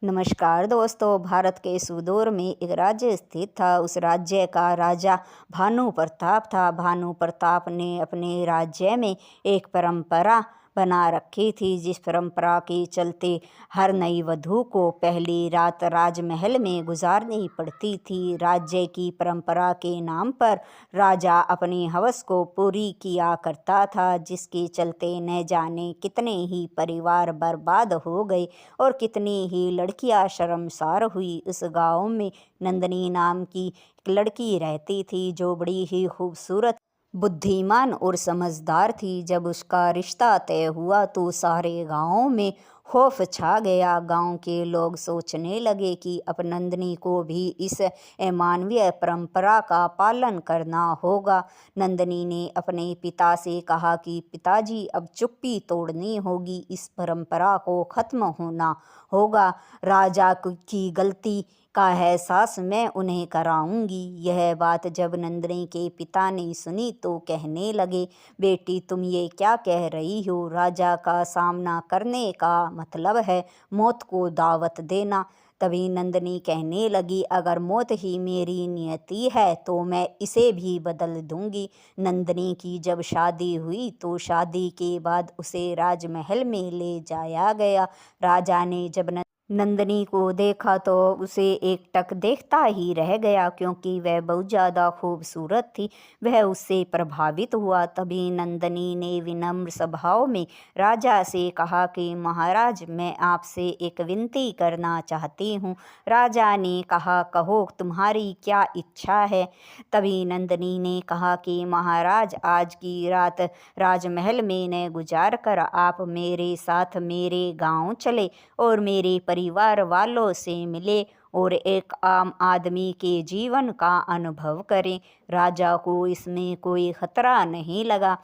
नमस्कार दोस्तों। भारत के सुदूर में एक राज्य स्थित था। उस राज्य का राजा भानु प्रताप था। भानु प्रताप ने अपने राज्य में एक परंपरा बना रखी थी, जिस परंपरा के चलते हर नई वधू को पहली रात राजमहल में गुजारनी पड़ती थी। राज्य की परंपरा के नाम पर राजा अपनी हवस को पूरी किया करता था, जिसके चलते न जाने कितने ही परिवार बर्बाद हो गए और कितनी ही लड़कियां शर्मसार हुई। उस गांव में नंदनी नाम की एक लड़की रहती थी, जो बड़ी ही खूबसूरत, बुद्धिमान और समझदार थी। जब उसका रिश्ता तय हुआ तो सारे गांव में खौफ छा गया। गांव के लोग सोचने लगे कि अब नंदनी को भी इस अमानवीय परंपरा का पालन करना होगा। नंदनी ने अपने पिता से कहा कि पिताजी, अब चुप्पी तोड़नी होगी, इस परंपरा को खत्म होना होगा। राजा की गलती का एहसास मैं उन्हें कराऊंगी। यह बात जब नंदनी के पिता ने सुनी तो कहने लगे, बेटी, तुम ये क्या कह रही हो? राजा का सामना करने का मतलब है मौत को दावत देना। तभी नंदनी कहने लगी, अगर मौत ही मेरी नियति है तो मैं इसे भी बदल दूंगी। नंदनी की जब शादी हुई तो शादी के बाद उसे राजमहल में ले जाया गया। राजा ने जब नंदनी को देखा तो उसे एकटक देखता ही रह गया, क्योंकि वह बहुत ज़्यादा खूबसूरत थी। वह उससे प्रभावित हुआ। तभी नंदनी ने विनम्र स्वभाव में राजा से कहा कि महाराज, मैं आपसे एक विनती करना चाहती हूँ। राजा ने कहा, कहो, तुम्हारी क्या इच्छा है? तभी नंदनी ने कहा कि महाराज, आज की रात राजमहल में न गुजार कर आप मेरे साथ मेरे गांव चले और मेरे परिवार वालों से मिले और एक आम आदमी के जीवन का अनुभव करें। राजा को इसमें कोई खतरा नहीं लगा।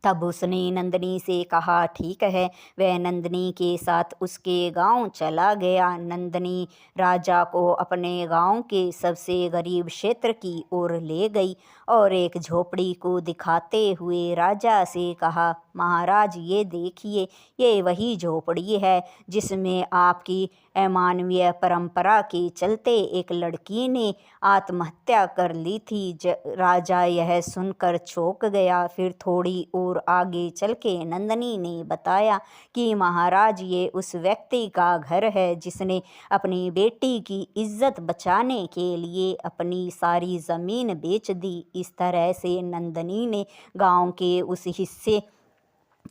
तब उसने नंदनी से कहा, ठीक है। वह नंदनी के साथ उसके गांव चला गया। नंदनी राजा को अपने गांव के सबसे गरीब क्षेत्र की ओर ले गई और एक झोपड़ी को दिखाते हुए राजा से कहा, महाराज, ये देखिए, ये वही झोपड़ी है जिसमें आपकी अमानवीय परंपरा के चलते एक लड़की ने आत्महत्या कर ली थी। राजा यह सुनकर चौंक गया। फिर थोड़ी और आगे चल के नंदनी ने बताया कि महाराज, ये उस व्यक्ति का घर है जिसने अपनी बेटी की इज्जत बचाने के लिए अपनी सारी ज़मीन बेच दी। इस तरह से नंदनी ने गांव के उस हिस्से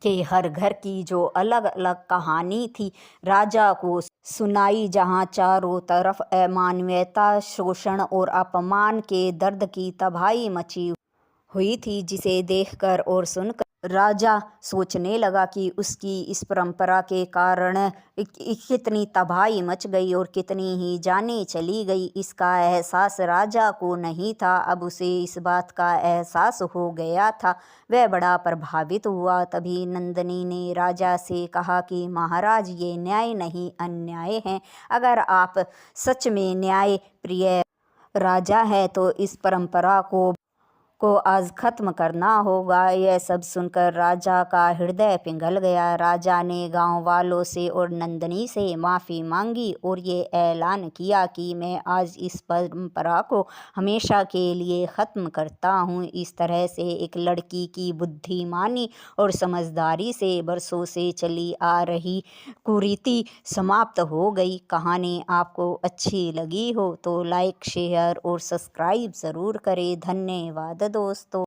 के हर घर की जो अलग अलग कहानी थी राजा को सुनाई, जहां चारों तरफ अमानवीयता, शोषण और अपमान के दर्द की तबाही मची हुई थी, जिसे देखकर और सुनकर राजा सोचने लगा कि उसकी इस परंपरा के कारण कितनी तबाही मच गई और कितनी ही जानें चली गई। इसका एहसास राजा को नहीं था, अब उसे इस बात का एहसास हो गया था। वह बड़ा प्रभावित हुआ। तभी नंदनी ने राजा से कहा कि महाराज, ये न्याय नहीं, अन्याय है। अगर आप सच में न्याय प्रिय राजा है तो इस परंपरा को आज खत्म करना होगा। यह सब सुनकर राजा का हृदय पिघल गया। राजा ने गांव वालों से और नंदनी से माफ़ी मांगी और ये ऐलान किया कि मैं आज इस परंपरा को हमेशा के लिए ख़त्म करता हूँ। इस तरह से एक लड़की की बुद्धिमानी और समझदारी से बरसों से चली आ रही कुरीति समाप्त हो गई। कहानी आपको अच्छी लगी हो तो लाइक, शेयर और सब्सक्राइब ज़रूर करें। धन्यवाद दोस्तों।